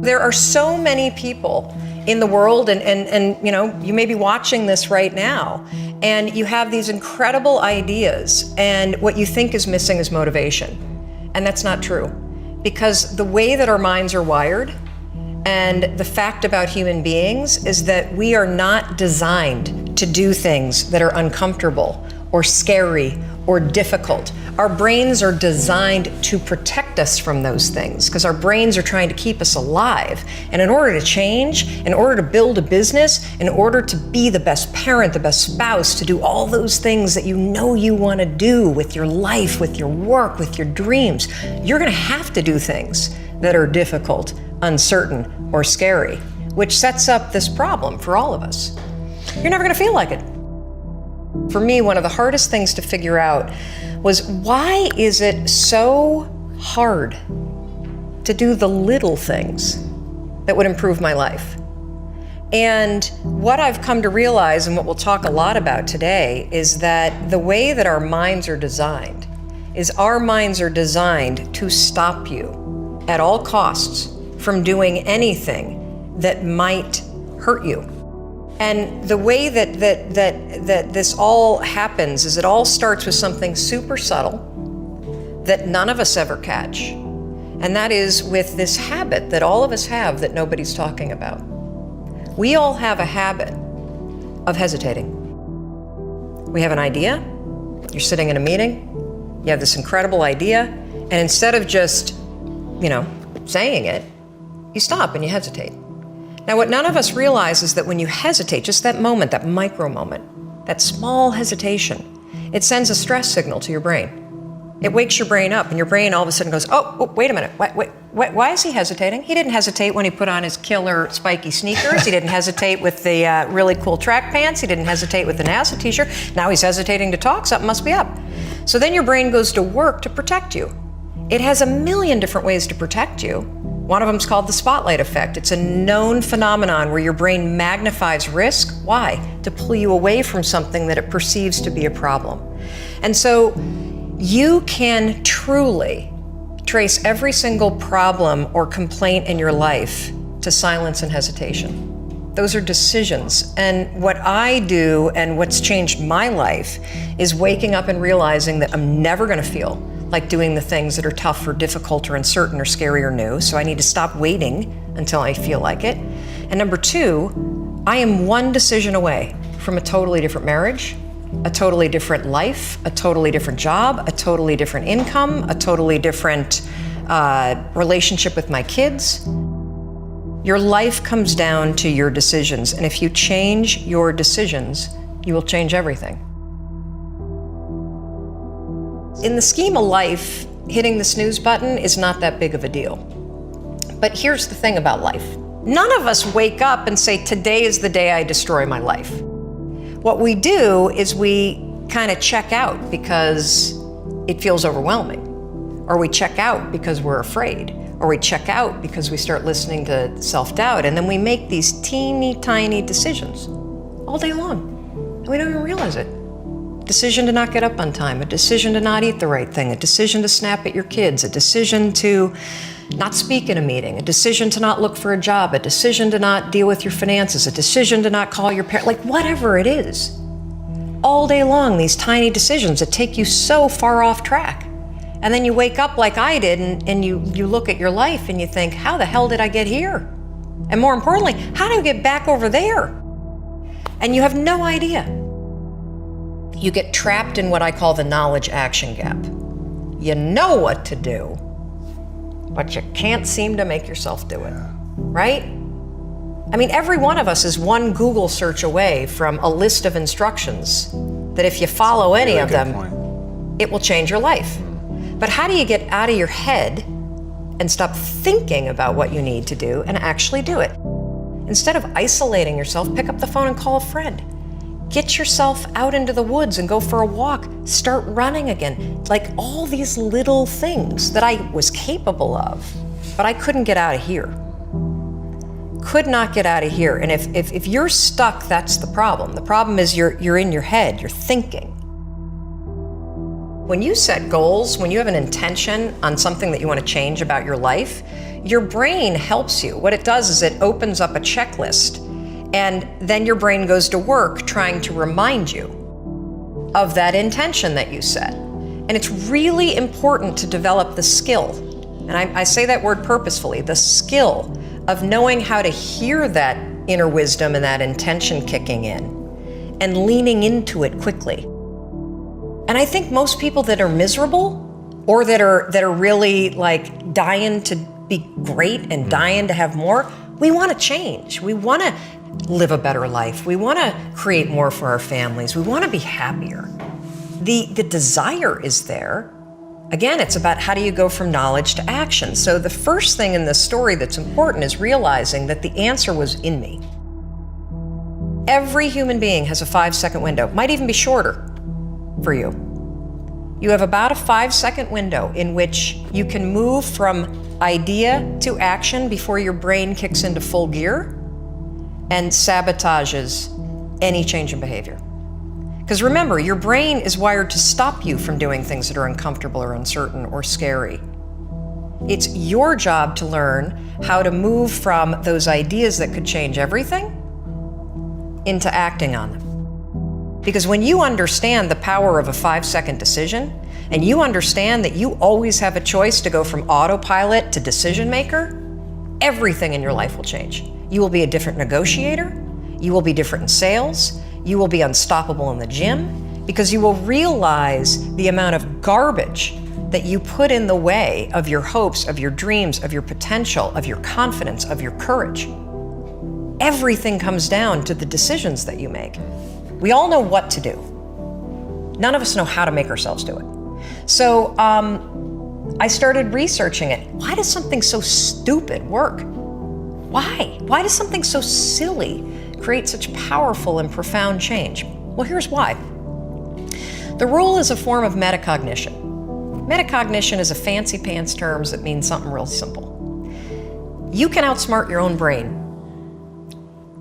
There are so many people in the world, and you know, you may be watching this right now, and you have these incredible ideas, and what you think is missing is motivation. And that's not true. Because the way that our minds are wired, and the fact about human beings is that we are not designed to do things that are uncomfortable or scary or difficult. Our brains are designed to protect us from those things because our brains are trying to keep us alive. And in order to change, in order to build a business, in order to be the best parent, the best spouse, to do all those things that you know you want to do with your life, with your work, with your dreams, you're going to have to do things that are difficult, uncertain, or scary, which sets up this problem for all of us. You're never going to feel like it. For me, one of the hardest things to figure out was, why is it so hard to do the little things that would improve my life? And what I've come to realize, and what we'll talk a lot about today, is that the way that our minds are designed is our minds are designed to stop you at all costs from doing anything that might hurt you. And the way that this all happens is it all starts with something super subtle that none of us ever catch. And that is with this habit that all of us have that nobody's talking about. We all have a habit of hesitating. We have an idea, you're sitting in a meeting, you have this incredible idea, and instead of just, you know, saying it, you stop and you hesitate. Now, what none of us realize is that when you hesitate, just that moment, that micro moment, that small hesitation, it sends a stress signal to your brain. It wakes your brain up, and your brain all of a sudden goes, oh, wait a minute, why is he hesitating? He didn't hesitate when he put on his killer spiky sneakers. He didn't hesitate with the really cool track pants. He didn't hesitate with the NASA t-shirt. Now he's hesitating to talk, something must be up. So then your brain goes to work to protect you. It has a million different ways to protect you. One of them is called the spotlight effect. It's a known phenomenon where your brain magnifies risk. Why? To pull you away from something that it perceives to be a problem. And so you can truly trace every single problem or complaint in your life to silence and hesitation. Those are decisions. And what I do, and what's changed my life, is waking up and realizing that I'm never going to feel like doing the things that are tough or difficult or uncertain or scary or new. So I need to stop waiting until I feel like it. And number two, I am one decision away from a totally different marriage, a totally different life, a totally different job, a totally different income, a totally different relationship with my kids. Your life comes down to your decisions. And if you change your decisions, you will change everything. In the scheme of life, hitting the snooze button is not that big of a deal. But here's the thing about life. None of us wake up and say, today is the day I destroy my life. What we do is we kind of check out because it feels overwhelming. Or we check out because we're afraid. Or we check out because we start listening to self-doubt. And then we make these teeny tiny decisions all day long. And we don't even realize it. Decision to not get up on time, a decision to not eat the right thing, a decision to snap at your kids, a decision to not speak in a meeting, a decision to not look for a job, a decision to not deal with your finances, a decision to not call your parents, like whatever it is. All day long, these tiny decisions that take you so far off track. And then you wake up like I did and you look at your life and you think, how the hell did I get here? And more importantly, how do I get back over there? And you have no idea. You get trapped in what I call the knowledge action gap. You know what to do, but you can't seem to make yourself do it, right? I mean, every one of us is one Google search away from a list of instructions that if you follow any of them, it will change your life. But how do you get out of your head and stop thinking about what you need to do and actually do it? Instead of isolating yourself, pick up the phone and call a friend. Get yourself out into the woods and go for a walk. Start running again. Like all these little things that I was capable of, but I couldn't get out of here. Could not get out of here. And if you're stuck, that's the problem. The problem is you're in your head, you're thinking. When you set goals, when you have an intention on something that you want to change about your life, your brain helps you. What it does is it opens up a checklist, and then your brain goes to work trying to remind you of that intention that you set. And it's really important to develop the skill, and I say that word purposefully, the skill of knowing how to hear that inner wisdom and that intention kicking in and leaning into it quickly. And I think most people that are miserable or that are really like dying to be great and dying to have more, we want to change. We want to live a better life. We want to create more for our families. We want to be happier. The desire is there. Again, it's about how do you go from knowledge to action. So the first thing in this story that's important is realizing that the answer was in me. Every human being has a 5-second window, might even be shorter for you. You have about a 5-second window in which you can move from idea to action before your brain kicks into full gear and sabotages any change in behavior. Because remember, your brain is wired to stop you from doing things that are uncomfortable or uncertain or scary. It's your job to learn how to move from those ideas that could change everything into acting on them. Because when you understand the power of a 5-second decision, and you understand that you always have a choice to go from autopilot to decision maker, everything in your life will change. You will be a different negotiator, you will be different in sales, you will be unstoppable in the gym, because you will realize the amount of garbage that you put in the way of your hopes, of your dreams, of your potential, of your confidence, of your courage. Everything comes down to the decisions that you make. We all know what to do. None of us know how to make ourselves do it. So I started researching it. Why does something so stupid work? Why? Why does something so silly create such powerful and profound change? Well, here's why. The rule is a form of metacognition. Metacognition is a fancy pants term that means something real simple. You can outsmart your own brain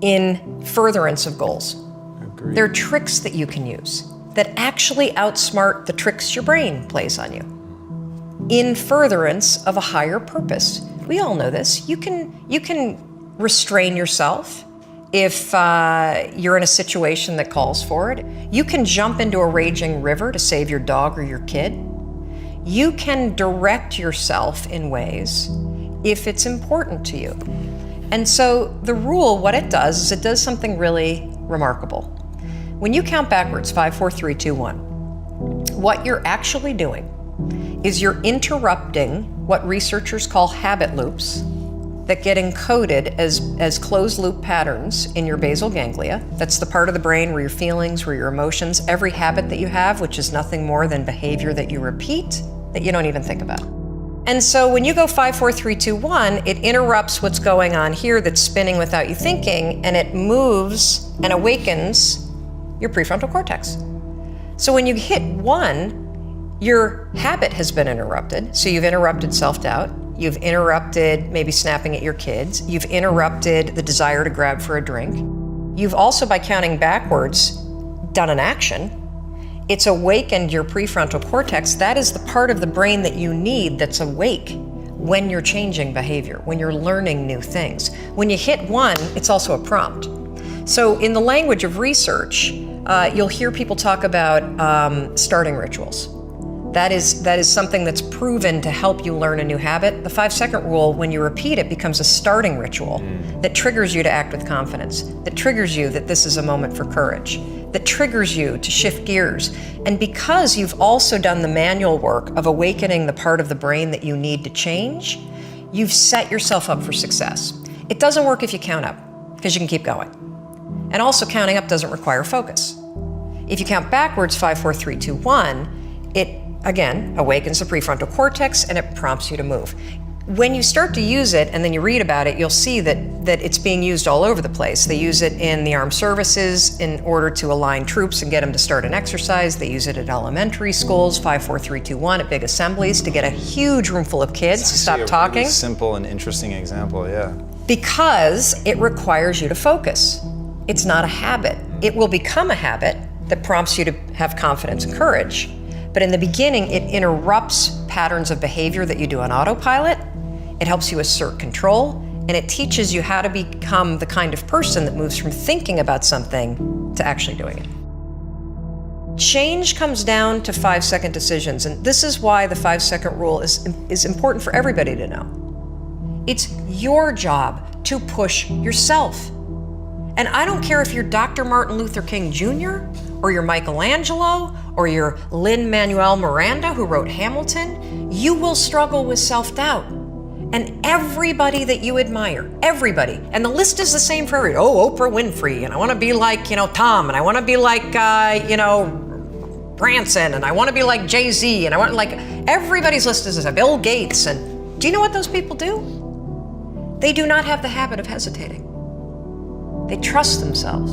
in furtherance of goals. Agreed. There are tricks that you can use that actually outsmart the tricks your brain plays on you in furtherance of a higher purpose. We all know this. You can restrain yourself if you're in a situation that calls for it. You can jump into a raging river to save your dog or your kid. You can direct yourself in ways if it's important to you. And so the rule, what it does is it does something really remarkable. When you count backwards, 5, 4, 3, 2, 1, what you're actually doing is you're interrupting what researchers call habit loops that get encoded as closed loop patterns in your basal ganglia. That's the part of the brain where your feelings, where your emotions, every habit that you have, which is nothing more than behavior that you repeat that you don't even think about. And so when you go 5, 4, 3, 2, 1, it interrupts what's going on here that's spinning without you thinking, and it moves and awakens your prefrontal cortex. So when you hit 1, your habit has been interrupted. So you've interrupted self-doubt, you've interrupted maybe snapping at your kids, you've interrupted the desire to grab for a drink. You've also, by counting backwards, done an action. It's awakened your prefrontal cortex. That is the part of the brain that you need that's awake when you're changing behavior, when you're learning new things. When you hit 1, it's also a prompt. So in the language of research, you'll hear people talk about starting rituals. That is something that's proven to help you learn a new habit. The 5-second rule, when you repeat it, becomes a starting ritual that triggers you to act with confidence, that triggers you that this is a moment for courage, that triggers you to shift gears. And because you've also done the manual work of awakening the part of the brain that you need to change, you've set yourself up for success. It doesn't work if you count up, because you can keep going. And also, counting up doesn't require focus. If you count backwards, 5, 4, 3, 2, 1, it again awakens the prefrontal cortex and it prompts you to move. When you start to use it and then you read about it, you'll see that it's being used all over the place. They use it in the armed services in order to align troops and get them to start an exercise. They use it at elementary schools, 5, 4, 3, 2, 1, at big assemblies to get a huge room full of kids to stop talking. Really simple and interesting example, yeah. Because it requires you to focus. It's not a habit. It will become a habit that prompts you to have confidence and courage. But in the beginning, it interrupts patterns of behavior that you do on autopilot. It helps you assert control, and it teaches you how to become the kind of person that moves from thinking about something to actually doing it. Change comes down to 5-second decisions, and this is why the 5-second rule is important for everybody to know. It's your job to push yourself. And I don't care if you're Dr. Martin Luther King Jr., or you're Michelangelo, or you're Lin-Manuel Miranda, who wrote Hamilton, you will struggle with self-doubt. And everybody that you admire, everybody, and the list is the same for everybody. Oh, Oprah Winfrey, and I want to be like, Tom, and I want to be like, Branson, and I want to be like Jay-Z, and I want everybody's list is this, Bill Gates, and do you know what those people do? They do not have the habit of hesitating. They trust themselves.